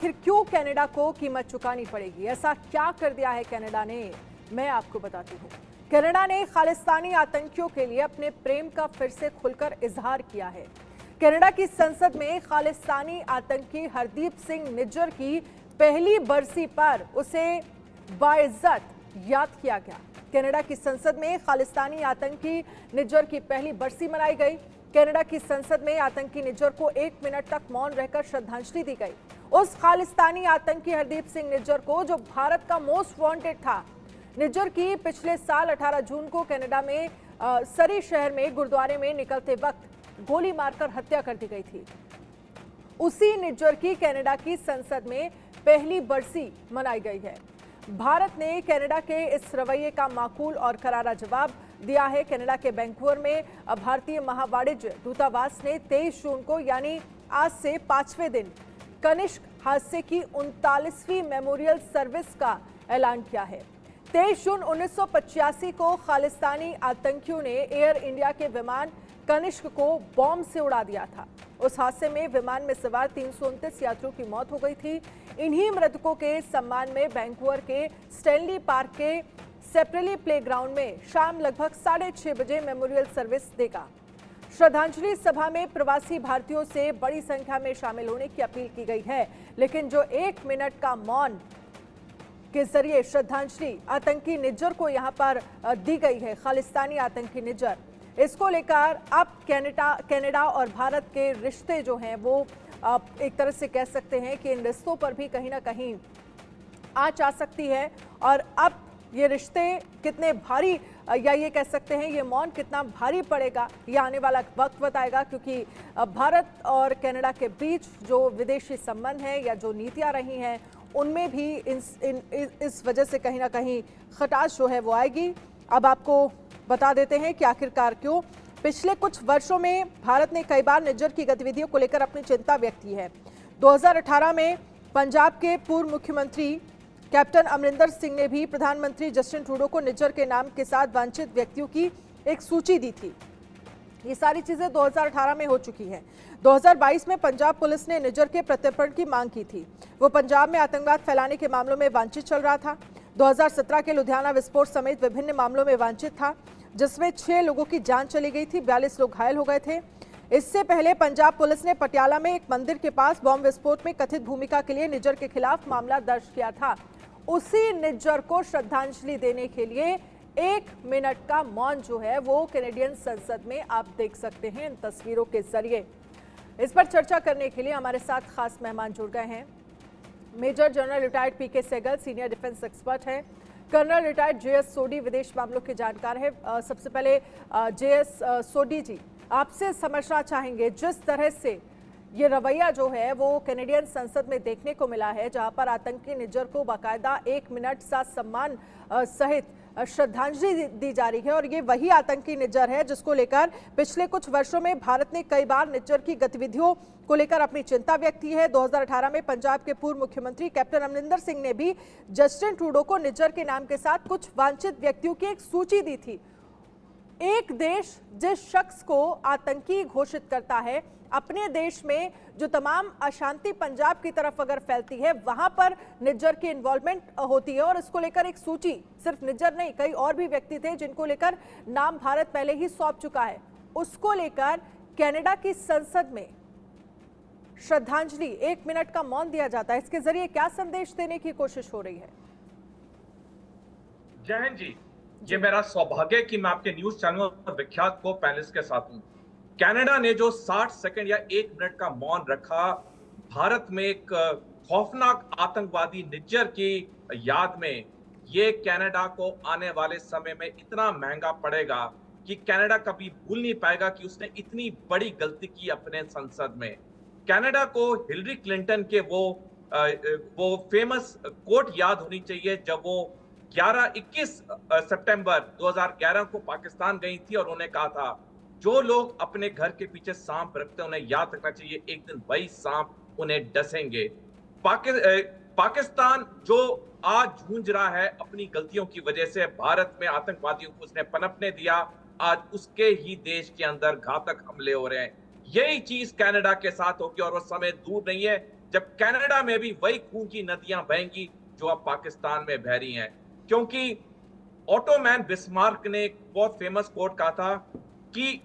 आखिर क्यों कनाडा को कीमत चुकानी पड़ेगी? ऐसा क्या कर दिया है कनाडा ने? मैं आपको बताती हूँ। कनाडा ने खालिस्तानी आतंकियों के लिए अपने प्रेम का फिर से खुलकर इजहार किया है। कनाडा की संसद में खालिस्तानी आतंकी हरदीप सिंह निज्जर की पहली बरसी पर उसे बाइज्जत याद किया गया। कनाडा की संसद में खालिस्तानी आतंकी निज्जर की पहली बरसी मनाई गई। कनाडा की संसद में आतंकी निज्जर को 1 मिनट तक मौन रहकर श्रद्धांजलि दी गई। उस खालिस्तानी आतंकी हरदीप सिंह निज्जर को, जो भारत का मोस्ट वांटेड था। निज्जर की पिछले साल 18 जून को कनाडा में सरी शहर में गुरुद्वारे में निकलते वक्त गोली मारकर हत्या कर दी गई थी। उसी निज्जर की कनाडा की संसद में पहली बरसी मनाई गई है। भारत ने कनाडा के इस रवैये का माकूल और करारा जवाब दिया है। कनाडा के वैंकूवर में भारतीय महावाणिज्य दूतावास ने 23 जून को यानी आज से 5वें दिन कनिष्क हादसे की 39वीं मेमोरियल सर्विस का ऐलान किया है। 23 जून 1985 को खालिस्तानी आतंकियों ने एयर इंडिया के विमान कनिष्क को बॉम्ब से उड़ा दिया था। उस हादसे में विमान में सवार 329 यात्रियों की मौत हो गई थी। इन्हीं मृतकों के सम्मान में वैंकूवर के स्टैनली पार्क के सेप्रेली प्लेग्राउंड में शाम लगभग 6:30 बजे मेमोरियल सर्विस देगा। श्रद्धांजलि सभा में प्रवासी भारतीयों से बड़ी संख्या में शामिल होने की अपील की गई है, लेकिन जो 1 मिनट का मौन के जरिए श्रद्धांजलि आतंकी निज्जर को यहां पर दी गई है, खालिस्तानी आतंकी निज्जर, इसको लेकर अब कनाडा और भारत के रिश्ते जो हैं वो एक तरह से कह सकते हैं कि इन रिश्तों पर भी कहीं ना कहीं आंच आ सकती है। और अब ये रिश्ते कितने भारी, या ये कह सकते हैं ये मौन कितना भारी पड़ेगा, ये आने वाला वक्त बताएगा, क्योंकि भारत और कनाडा के बीच जो विदेशी संबंध हैं या जो नीतियां रही हैं उनमें भी इस वजह से कहीं ना कहीं खटास जो है वो आएगी। अब आपको बता देते हैं कि आखिरकार क्यों। पिछले कुछ वर्षों में भारत ने कई बार निज्जर की गतिविधियों को लेकर अपनी चिंता व्यक्त की है। 2018 में पंजाब के पूर्व मुख्यमंत्री कैप्टन अमरिंदर सिंह ने भी प्रधानमंत्री जस्टिन ट्रूडो को निज्जर के नाम के साथ वांछित व्यक्तियों की एक सूची दी थी। ये सारी चीजें 2018 में हो चुकी हैं। 2022 में पंजाब पुलिस ने निज्जर के प्रत्यर्पण की मांग की थी। वो पंजाब में आतंकवाद फैलाने के मामलों में वांछित चल रहा था। 2017 के लुधियाना विस्फोट समेत विभिन्न मामलों में वांछित था, जिसमें 6 लोगों की जान चली गई थी, 42 लोग घायल हो गए थे। इससे पहले पंजाब पुलिस ने पटियाला में एक मंदिर के पास बॉम्ब विस्फोट में कथित भूमिका के लिए निज्जर के खिलाफ मामला दर्ज किया था। उसी निज्जर को श्रद्धांजलि देने के लिए 1 मिनट का मौन जो है वो कैनेडियन संसद में आप देख सकते हैं इन तस्वीरों के जरिए। इस पर चर्चा करने के लिए हमारे साथ खास मेहमान जुड़ गए हैं। मेजर जनरल रिटायर्ड पीके सहगल सीनियर डिफेंस एक्सपर्ट हैं। कर्नल रिटायर्ड जेएस सोडी विदेश मामलों के जानकार है। सबसे पहले जेएस सोडी जी, आपसे समझना चाहेंगे, जिस तरह से ये रवैया जो है वो कैनेडियन संसद में देखने को मिला है, जहां पर आतंकी निज्जर को बाकायदा 1 मिनट सा सम्मान सहित श्रद्धांजलि दी जा रही है, और ये वही आतंकी निज्जर है जिसको लेकर पिछले कुछ वर्षों में भारत ने कई बार निज्जर की गतिविधियों को लेकर अपनी चिंता व्यक्त की है। 2018 में पंजाब के पूर्व मुख्यमंत्री कैप्टन अमरिंदर सिंह ने भी जस्टिन ट्रूडो को निज्जर के नाम के साथ कुछ वांछित व्यक्तियों की एक सूची दी थी। एक देश जिस शख्स को आतंकी घोषित करता है, अपने देश में जो तमाम अशांति पंजाब की तरफ अगर फैलती है, वहां पर निज्जर की इन्वॉल्वमेंट होती है, और इसको लेकर एक सूची, सिर्फ निज्जर नहीं, कई और भी व्यक्ति थे जिनको लेकर नाम भारत पहले ही सौंप चुका है। उसको लेकर कनाडा की संसद में श्रद्धांजलि 1 मिनट का मौन दिया जाता है। इसके जरिए क्या संदेश देने की कोशिश हो रही है? जय हिंद जी। ये मेरा सौभाग्य है कि मैं आपके न्यूज चैनल और विख्यात को पैनलिस्ट के साथ हूं। कनाडा ने जो 60 सेकंड या 1 मिनट का मौन रखा भारत में एक खौफनाक आतंकवादी निज्जर की याद में, ये कनाडा को आने वाले समय में इतना महंगा पड़ेगा कि कनाडा कभी भूल नहीं पाएगा कि उसने इतनी बड़ी गलती की अपने संसद में। कनाडा को हिलरी क्लिंटन के वो फेमस कोट याद होनी चाहिए, जब वो 21 सितंबर 2011 को पाकिस्तान गई थी और उन्होंने कहा था, जो लोग अपने घर के पीछे सांप रखते हैं उन्हें याद रखना चाहिए, एक दिन वही सांप उन्हें डसेंगे। पाकिस्तान जो आज जूझ रहा है अपनी गलतियों की वजह से, भारत में आतंकवादियों को उसने पनपने दिया, आज उसके ही देश के अंदर घातक हमले हो रहे हैं। यही चीज कनाडा के साथ होगी और वो समय दूर नहीं है जब कनाडा में भी वही खून की नदियां बहेंगी जो अब पाकिस्तान में बह रही हैं। क्योंकि ऑटोमैन बिस्मार्क ने एक बहुत फेमस कोट कहा था कि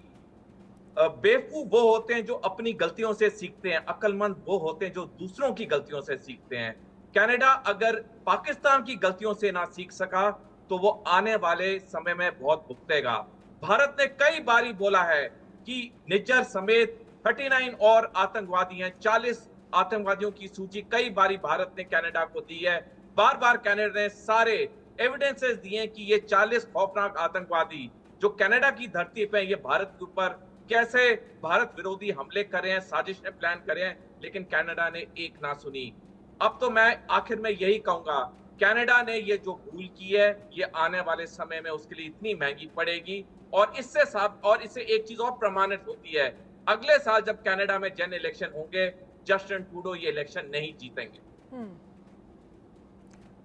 बेवकूफ वो होते हैं जो अपनी गलतियों से सीखते हैं, अक्लमंद वो होते हैं जो दूसरों की गलतियों से सीखते हैं। कनाडा अगर पाकिस्तान की गलतियों से ना सीख सका तो वो आने वाले समय में बहुत भुगतेगा। भारत ने कई बारी बोला है कि निज्जर समेत 39 और आतंकवादी हैं, 40 आतंकवादियों की सूची कई बारी भारत ने कनाडा को दी है। बार बार कनाडा ने सारे एविडेंसेस दिए कि ये 40 खौफनाक आतंकवादी जो कनाडा की धरती पे ये भारत के ऊपर कैसे भारत विरोधी हमले कर रहे हैं, साजिशें प्लान कर रहे हैं, लेकिन कनाडा ने एक ना सुनी। अब तो मैं आखिर में यही कहूंगा, कनाडा ने ये जो भूल की है ये आने वाले समय में उसके लिए इतनी महंगी पड़ेगी। और इससे एक चीज और प्रमाणित होती है, अगले साल जब कनाडा में जनरल इलेक्शन होंगे, जस्टिन ट्रूडो ये इलेक्शन नहीं जीतेंगे।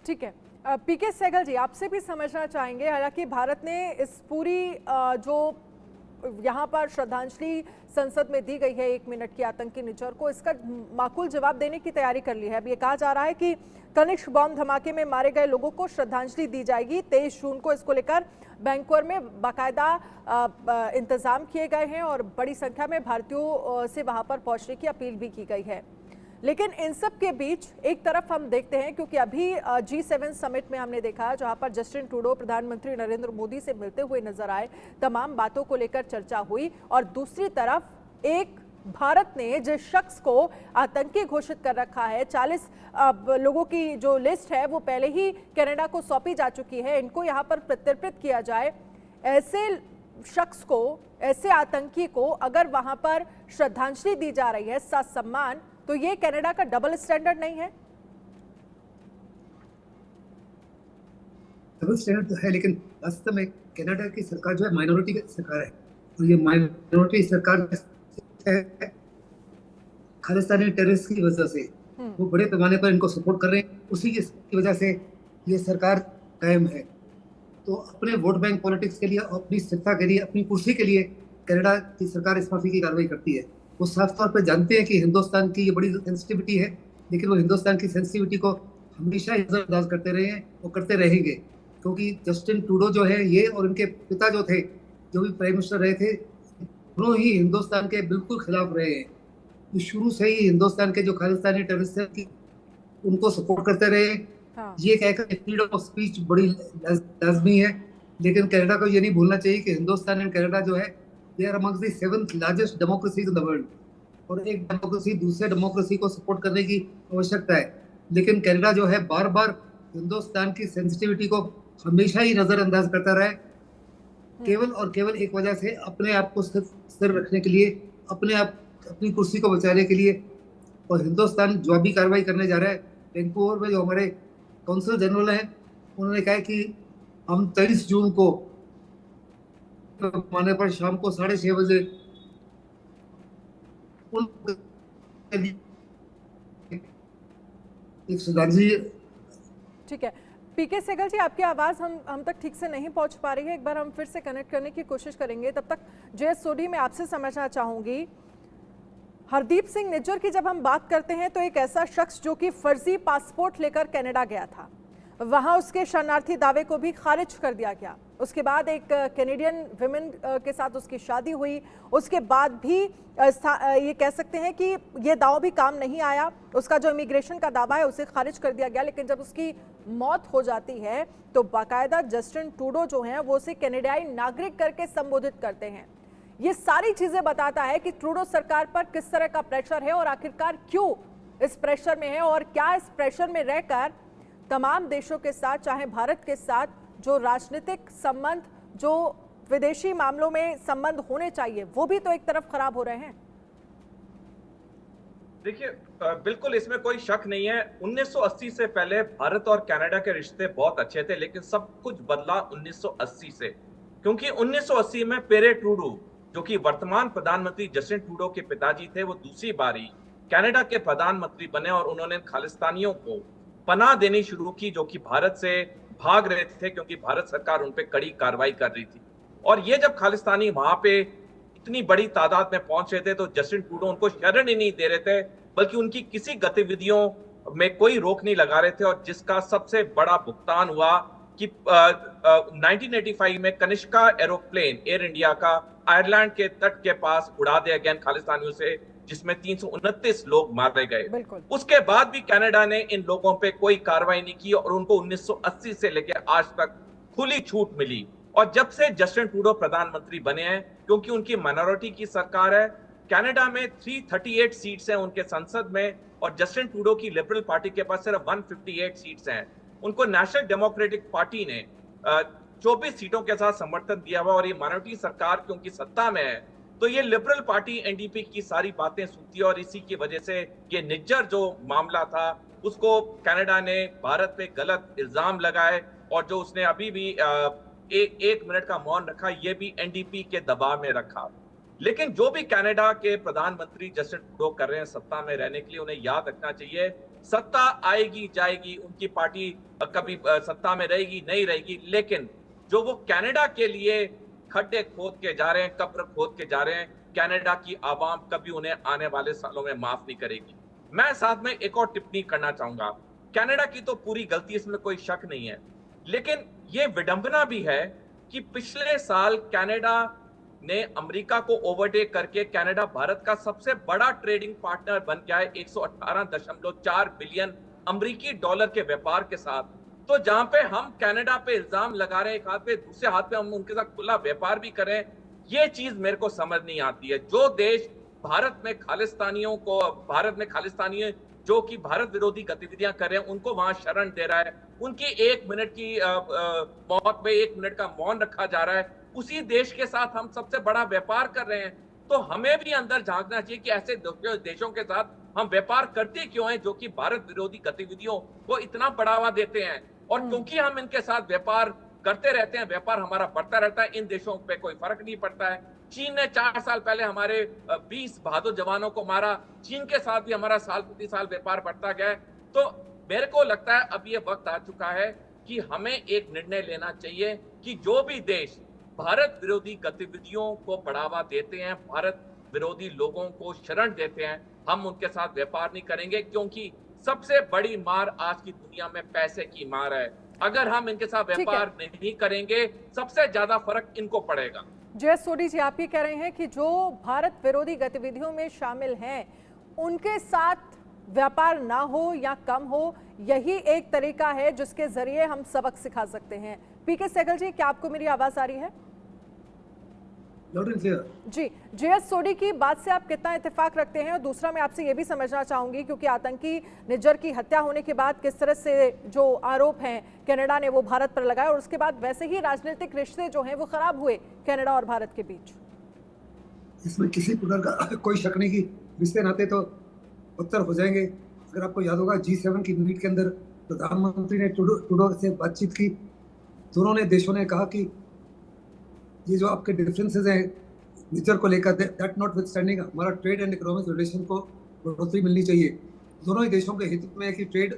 ठीक है, पीके सहगल जी आपसे भी समझना चाहेंगे, हालांकि भारत ने इस पूरी जो यहाँ पर श्रद्धांजलि संसद में दी गई है 1 मिनट की आतंकी निज्जर को, इसका माकूल जवाब देने की तैयारी कर ली है। अब ये कहा जा रहा है कि कनिष्क बॉम्ब धमाके में मारे गए लोगों को श्रद्धांजलि दी जाएगी। 23 जून को इसको लेकर बैंकोर में बाकायदा इंतजाम किए गए हैं और बड़ी संख्या में भारतीयों से वहां पर पहुंचने की अपील भी की गई है। लेकिन इन सब के बीच एक तरफ हम देखते हैं, क्योंकि अभी G7 समिट में हमने देखा जहां पर जस्टिन ट्रूडो प्रधानमंत्री नरेंद्र मोदी से मिलते हुए नजर आए, तमाम बातों को लेकर चर्चा हुई, और दूसरी तरफ एक भारत ने जिस शख्स को आतंकी घोषित कर रखा है, 40 लोगों की जो लिस्ट है वो पहले ही कनाडा को सौंपी जा चुकी है, इनको यहाँ पर प्रत्यर्पित किया जाए। ऐसे शख्स को, ऐसे आतंकी को अगर वहां पर श्रद्धांजलि दी जा रही है, सम्मान, तो ये कनाडा का डबल स्टैंडर्ड नहीं है? डबल स्टैंडर्ड तो है, लेकिन वास्तव में कनाडा की सरकार जो है माइनॉरिटी की सरकार है, और ये माइनॉरिटी सरकार है खालिस्तानी टेररिस्ट की वजह से वो बड़े पैमाने पर इनको सपोर्ट कर रहे हैं, उसी की वजह से ये सरकार कायम है। तो अपने वोट बैंक पॉलिटिक्स के लिए, अपनी स्थिरता के लिए, अपनी कुर्सी के लिए कनाडा की सरकार इस माफी की कार्रवाई करती है। वो साफ तौर पर जानते हैं कि हिंदुस्तान की ये बड़ी सेंसिटिविटी है, लेकिन वो हिंदुस्तान की सेंसिटिविटी को हमेशा नजरअंदाज करते रहे हैं और करते रहेंगे, क्योंकि जस्टिन ट्रूडो जो है ये और उनके पिता जो थे, जो भी प्राइम मिनिस्टर रहे थे, दोनों ही हिंदुस्तान के बिल्कुल खिलाफ रहे हैं। तो शुरू से ही हिंदुस्तान के जो खालिस्तानी टेररिस्ट हैं उनको सपोर्ट करते रहे। हाँ। ये कहकर फ्रीडम ऑफ स्पीच बड़ी लाजमी है, लेकिन कनाडा को ये नहीं भूलना चाहिए कि हिंदुस्तान एंड कनाडा जो है they are amongst the 7th largest democracies in the world, और एक डेमोक्रेसी दूसरे डेमोक्रेसी को सपोर्ट करने की आवश्यकता है। लेकिन कनाडा जो है बार बार हिंदुस्तान की सेंसिटिविटी को हमेशा ही नजरअंदाज करता रहा है, केवल और केवल एक वजह से, अपने आप को स्थिर रखने के लिए, अपनी कुर्सी को बचाने के लिए। और हिंदुस्तान जवाबी कार्रवाई करने जा रहा है। वैंकूवर में जो हमारे काउंसिल जनरल हैं, उन्होंने कहा कि हम 23 जून को माने पर शाम को 6:30 बजे एक श्रद्धांजलि। ठीक है, पीके सहगल जी आपकी आवाज हम तक ठीक से नहीं पहुंच पा रही है, एक बार हम फिर से कनेक्ट करने की कोशिश करेंगे। तब तक JS सोढी मैं आपसे समझना चाहूंगी, हरदीप सिंह निज्जर की जब हम बात करते हैं तो एक ऐसा शख्स जो कि फर्जी पासपोर्ट लेकर कनाडा गया था, वहां उसके शरणार्थी दावे को भी खारिज कर दिया गया। उसके बाद एक कैनेडियन विमेन के साथ उसकी शादी हुई, उसके बाद भी ये कह सकते हैं कि ये दावा भी काम नहीं आया, उसका जो इमिग्रेशन का दावा है उसे खारिज कर दिया गया। लेकिन जब उसकी मौत हो जाती है तो बाकायदा जस्टिन ट्रूडो जो हैं वो उसे कनाडाई नागरिक करके संबोधित करते हैं। ये सारी चीजें बताता है कि ट्रूडो सरकार पर किस तरह का प्रेशर है और आखिरकार क्यों इस प्रेशर में है, और क्या इस प्रेशर में रहकर तमाम देशों के साथ, चाहे भारत के साथ, जो राजनीतिक संबंध, जो विदेशी मामलों में संबंध होने चाहिए, वो भी तो एक तरफ खराब हो रहे हैं। देखिए, बिल्कुल इसमें कोई शक नहीं है, 1980 से पहले भारत और कनाडा के रिश्ते बहुत अच्छे थे, लेकिन सब कुछ बदला 1980 से। क्योंकि 1980 में पेरे ट्रूडो, जो कि वर्तमान प्रधानमंत्री जस्टिन ट्रूडो के पिताजी थे, वो दूसरी बारी कनाडा के प्रधानमंत्री बने और उन्होंने खालिस्तानियों को पनाह देनी शुरू की, जो कि भारत से भाग रहे थे क्योंकि भारत सरकार उन पे कड़ी कार्रवाई कर रही थी। और ये जब खालिस्तानी वहां पे इतनी बड़ी तादाद में पहुंच रहे थे तो जस्टिन ट्रूडो उनको शरण ही नहीं दे रहे थे, बल्कि उनकी किसी गतिविधियों में कोई रोक नहीं लगा रहे थे, और जिसका सबसे बड़ा भुगतान हुआ कि 1985 में कनिष्का एरोप्लेन एयर इंडिया का आयरलैंड के तट के पास उड़ा दिया गया खालिस्तानियों से, जिसमें 329 लोग मारे गए। उसके बाद भी कनाडा ने इन लोगों पे कोई कार्रवाई नहीं की और उनको 1980 से लेकर आज तक खुली छूट मिली। और जब से जस्टिन ट्रूडो प्रधानमंत्री बने हैं, क्योंकि उनकी माइनॉरिटी की सरकार है, कनाडा में 338 सीट्स हैं उनके संसद में, और जस्टिन ट्रूडो की लिबरल पार्टी के पास सिर्फ 158 सीट्स हैं। उनको नेशनल डेमोक्रेटिक पार्टी ने 24 सीटों के साथ समर्थन दिया हुआ, और ये माइनॉरिटी सरकार क्योंकि सत्ता में है, तो ये लिबरल पार्टी एनडीपी की सारी बातें सुनती है, और इसी की वजह से ये निज्जर जो मामला था उसको कनाडा ने भारत पे गलत इल्जाम लगाए, और जो उसने अभी भी एक मिनट का मौन रखा, ये भी एनडीपी के दबाव में रखा। लेकिन जो भी कनाडा के प्रधानमंत्री जस्टिन ट्रूडो कर रहे हैं सत्ता में रहने के लिए, उन्हें याद रखना चाहिए सत्ता आएगी जाएगी, उनकी पार्टी कभी सत्ता में रहेगी नहीं रहेगी, लेकिन जो वो कनाडा के लिए खड्डे खोद के जा रहे हैं, कब्र खोद के जा रहे हैं, कनाडा की आवाम कभी उन्हें आने वाले सालों में माफ नहीं करेगी। मैं साथ में एक और टिप्पणी करना चाहूंगा। कनाडा की तो पूरी गलती, इसमें कोई शक नहीं है, लेकिन ये विडंबना भी है कि पिछले साल कनाडा ने अमेरिका को ओवरटेक करके कनाडा भारत का सबसे बड़ा ट्रेडिंग पार्टनर बन गया है 118.4 बिलियन अमेरिकी डॉलर के व्यापार के साथ। तो जहां पे हम कनाडा पे इल्जाम लगा रहे हैं एक हाथ पे, दूसरे हाथ पे हम उनके साथ खुला व्यापार भी करें, ये चीज मेरे को समझ नहीं आती है। जो देश भारत में खालिस्तानी जो कि भारत विरोधी गतिविधियां कर रहे हैं, उनको वहां शरण दे रहा है, उनकी 1 मिनट की मौत में 1 मिनट का मौन रखा जा रहा है, उसी देश के साथ हम सबसे बड़ा व्यापार कर रहे हैं। तो हमें भी अंदर झांकना चाहिए कि ऐसे देशों के साथ हम व्यापार करते क्यों हैं जो कि भारत विरोधी गतिविधियों को इतना बढ़ावा देते हैं। और क्योंकि हम इनके साथ व्यापार करते रहते हैं, व्यापार हमारा बढ़ता रहता है, इन देशों पे कोई फर्क नहीं पड़ता है। चीन ने 4 साल पहले हमारे 20 बहादुर जवानों को मारा, चीन के साथ भी हमारा साल प्रति साल व्यापार बढ़ता गया है। तो मेरे को लगता है अब ये वक्त आ चुका है कि हमें एक निर्णय लेना चाहिए कि जो भी देश भारत विरोधी गतिविधियों को बढ़ावा देते हैं, भारत विरोधी लोगों को शरण देते हैं, हम उनके साथ व्यापार नहीं करेंगे, क्योंकि सबसे बड़ी मार आज की दुनिया में पैसे की मार है। अगर हम इनके साथ व्यापार नहीं करेंगे, सबसे ज्यादा फर्क इनको पड़ेगा। जयेश सोडी जी, आप ये कह रहे हैं कि जो भारत विरोधी गतिविधियों में शामिल हैं, उनके साथ व्यापार ना हो या कम हो, यही एक तरीका है जिसके जरिए हम सबक सिखा सकते हैं। पीके सहगल जी, क्या आपको मेरी आवाज आ रही है? जी, जयेश सोडी की बात से आप कितना इत्तेफाक रखते हैं? और दूसरा मैं आपसे ये भी समझना चाहूंगी, क्योंकि आतंकी निज्जर की हत्या होने के बाद किस तरह से जो आरोप हैं कनाडा ने वो भारत पर लगाए, और उसके बाद वैसे ही राजनीतिक रिश्ते जो हैं वो खराब हुए कनाडा और भारत के बीच। इसमें किसी प्रकार का कोई शक नहीं कि रिश्ते नाते तो उत्तर हो जाएंगे। अगर आपको याद होगा, G7 की मीट के अंदर प्रधानमंत्री ने ट्रूडो से बातचीत की, दोनों ने देशों ने कहा कि ये जो आपके डिफरेंसेस हैं निज्जर को लेकर, दैट नॉट विद स्टैंडिंग हमारा ट्रेड एंड इकोनॉमिक रिलेशन को बढ़ोतरी मिलनी चाहिए। दोनों ही देशों के हित में है कि ट्रेड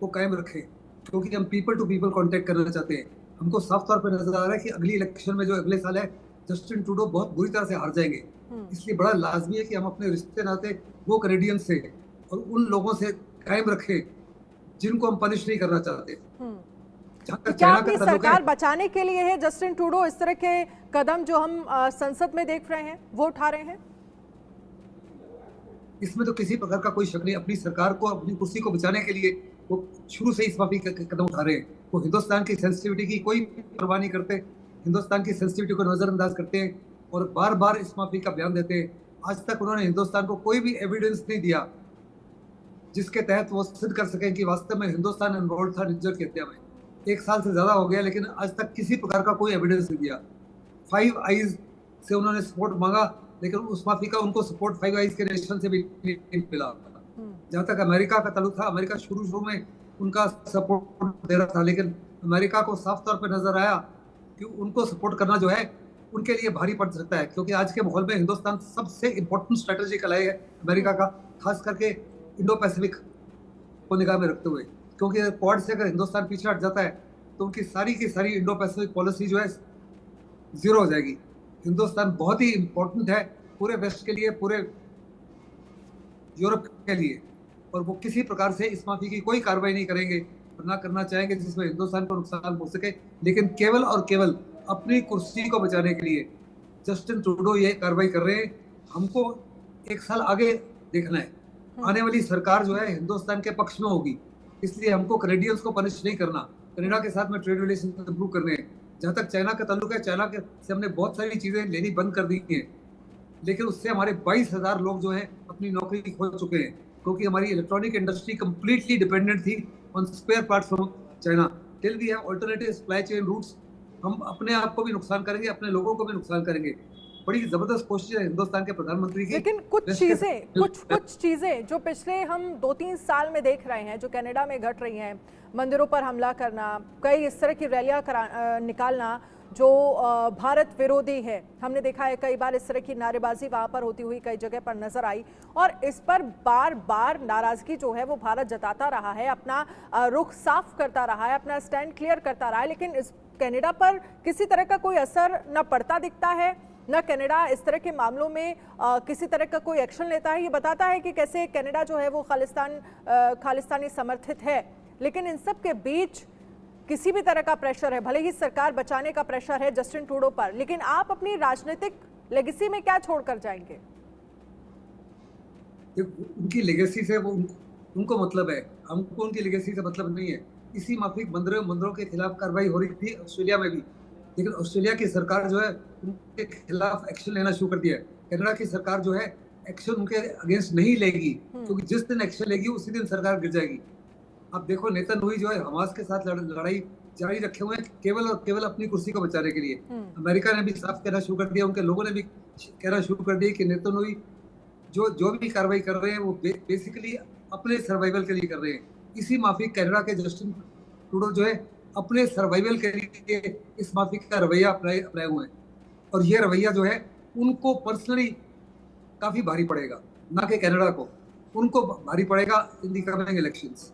को कायम रखें, क्योंकि हम पीपल टू पीपल कांटेक्ट करना चाहते हैं। हमको साफ तौर पर नजर आ रहा है कि अगली इलेक्शन में जो अगले साल है, जस्टिन ट्रूडो बहुत बुरी तरह से हार जाएंगे। इसलिए बड़ा लाजमी है कि हम अपने रिश्ते नाते वो कैनेडियन से और उन लोगों से कायम रखें जिनको हम पनिश नहीं करना चाहते। क्या अपनी सरकार बचाने के लिए है जस्टिन ट्रूडो इस तरह के कदम जो हम संसद में देख रहे हैं वो उठा रहे हैं? इसमें तो किसी प्रकार का कोई शक नहीं। अपनी सरकार को, अपनी कुर्सी को बचाने के लिए वो शुरू से इस माफी कदम उठा रहे हैं। वो हिंदुस्तान की सेंसिटिविटी की कोई परवाह नहीं करते, हिंदुस्तान की सेंसिटिविटी को नजरअंदाज करते हैं और बार बार इस माफी का बयान देते हैं। आज तक उन्होंने हिंदुस्तान को कोई भी एविडेंस नहीं दिया जिसके तहत वो सिद्ध कर सकें कि वास्तव में हिंदुस्तान इन्वॉल्व था निज्जर की हत्या में। 1 साल से ज्यादा हो गया, लेकिन आज तक किसी प्रकार का कोई एविडेंस नहीं दिया। 5 आइज से उन्होंने सपोर्ट मांगा, लेकिन उस माफी का उनको सपोर्ट 5 आइज के नेशन से भी नहीं मिला। जहां तक अमेरिका का ताल्लुक था, अमेरिका शुरू में उनका सपोर्ट दे रहा था, लेकिन अमेरिका को साफ तौर पर नजर आया कि उनको सपोर्ट करना जो है उनके लिए भारी पड़ सकता है, क्योंकि आज के माहौल में हिंदुस्तान सबसे इंपॉर्टेंट स्ट्रेटेजिकल है अमेरिका का, खास करके इंडो पैसिफिक को निगाह में रखते हुए। क्योंकि क्वाड से अगर हिंदुस्तान पीछे हट जाता है तो उनकी सारी की सारी इंडो पैसिफिक पॉलिसी जो है जीरो हो जाएगी। हिंदुस्तान बहुत ही इंपॉर्टेंट है पूरे वेस्ट के लिए, पूरे यूरोप के लिए, और वो किसी प्रकार से इस माफी की कोई कार्रवाई नहीं करेंगे और ना करना चाहेंगे जिसमें हिंदुस्तान को नुकसान हो सके। लेकिन केवल और केवल अपनी कुर्सी को बचाने के लिए जस्टिन ट्रूडो ये कार्रवाई कर रहे हैं। हमको एक साल आगे देखना है, आने वाली सरकार जो है हिंदुस्तान के पक्ष में होगी, इसलिए हमको कैनेडियंस को पनिश नहीं करना, कनाडा के साथ में ट्रेड रिलेशन इंप्रूव करने हैं। जहाँ तक चाइना का ताल्लुक है, चाइना के से हमने बहुत सारी चीजें लेनी बंद कर दी हैं, लेकिन उससे हमारे 22,000 लोग जो है अपनी नौकरी खो चुके हैं, क्योंकि हमारी इलेक्ट्रॉनिक इंडस्ट्री कंप्लीटली डिपेंडेंट थी on spare parts from China. Till we have alternative supply chain routes, हम अपने आप को भी नुकसान करेंगे, अपने लोगों को भी नुकसान करेंगे। बड़ी जबरदस्त कोशिश है हिंदुस्तान के प्रधानमंत्री की। लेकिन कुछ चीजें जो पिछले हम 2-3 साल में देख रहे हैं, जो कनाडा में घट रही हैं, मंदिरों पर हमला करना, कई इस तरह की रैलियां निकालना जो भारत विरोधी है, हमने देखा है कई बार इस तरह की नारेबाजी वहां पर होती हुई कई जगह पर नजर आई, और इस पर बार बार नाराजगी जो है वो भारत जताता रहा है, अपना रुख साफ करता रहा है, अपना स्टैंड क्लियर करता रहा है, लेकिन इस कनाडा पर किसी तरह का कोई असर न पड़ता दिखता है, न कनाडा इस तरह के मामलों में किसी तरह का कोई एक्शन लेता है। ये बताता है कि कैसे कनाडा जो है वो खालिस्तानी समर्थित है, लेकिन इन सब के बीच किसी भी तरह का प्रेशर है, भले ही सरकार बचाने का प्रेशर है जस्टिन ट्रूडो पर, लेकिन आप अपनी राजनीतिक लेगेसी में क्या छोड़कर जाएंगे? उनकी लेगेसी से उनको मतलब है, हमको उनकी लेगेसी से मतलब नहीं है। इसी माफिक मंदिरों के खिलाफ कार्रवाई हो रही थी ऑस्ट्रेलिया में भी, लेकिन ऑस्ट्रेलिया की सरकार जो है उनके खिलाफ एक्शन लेना शुरू कर दिया है। कनाडा की सरकार जो है एक्शन उनके अगेंस्ट नहीं लेगी, क्योंकि जिस दिन एक्शन लेगी उसी दिन सरकार गिर जाएगी। अब देखो नेतन्याहू जो है हमास के साथ लड़ाई जारी रखे हुए हैं केवल और केवल अपनी कुर्सी को बचाने के लिए। अमेरिका ने भी साफ कहना शुरू कर दिया, उनके लोगों ने भी कहना शुरू कर दिया कि नेतन्याहू जो भी कार्रवाई कर रहे हैं वो बेसिकली अपने सर्वाइवल के लिए कर रहे हैं। इसी माफिक कनाडा के जस्टिन ट्रूडो जो है अपने सर्वाइवल के लिए इस माफिक का रवैया अपनाए हुए हैं, और ये रवैया जो है उनको पर्सनली काफी भारी पड़ेगा, ना कि कनाडा को, उनको भारी पड़ेगा इन दी कमिंग इलेक्शंस।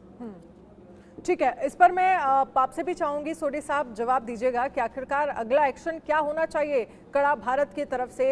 ठीक है, इस पर मैं आपसे भी चाहूंगी सोडी साहब जवाब दीजिएगा कि आखिरकार अगला एक्शन क्या होना चाहिए कड़ा भारत की तरफ से।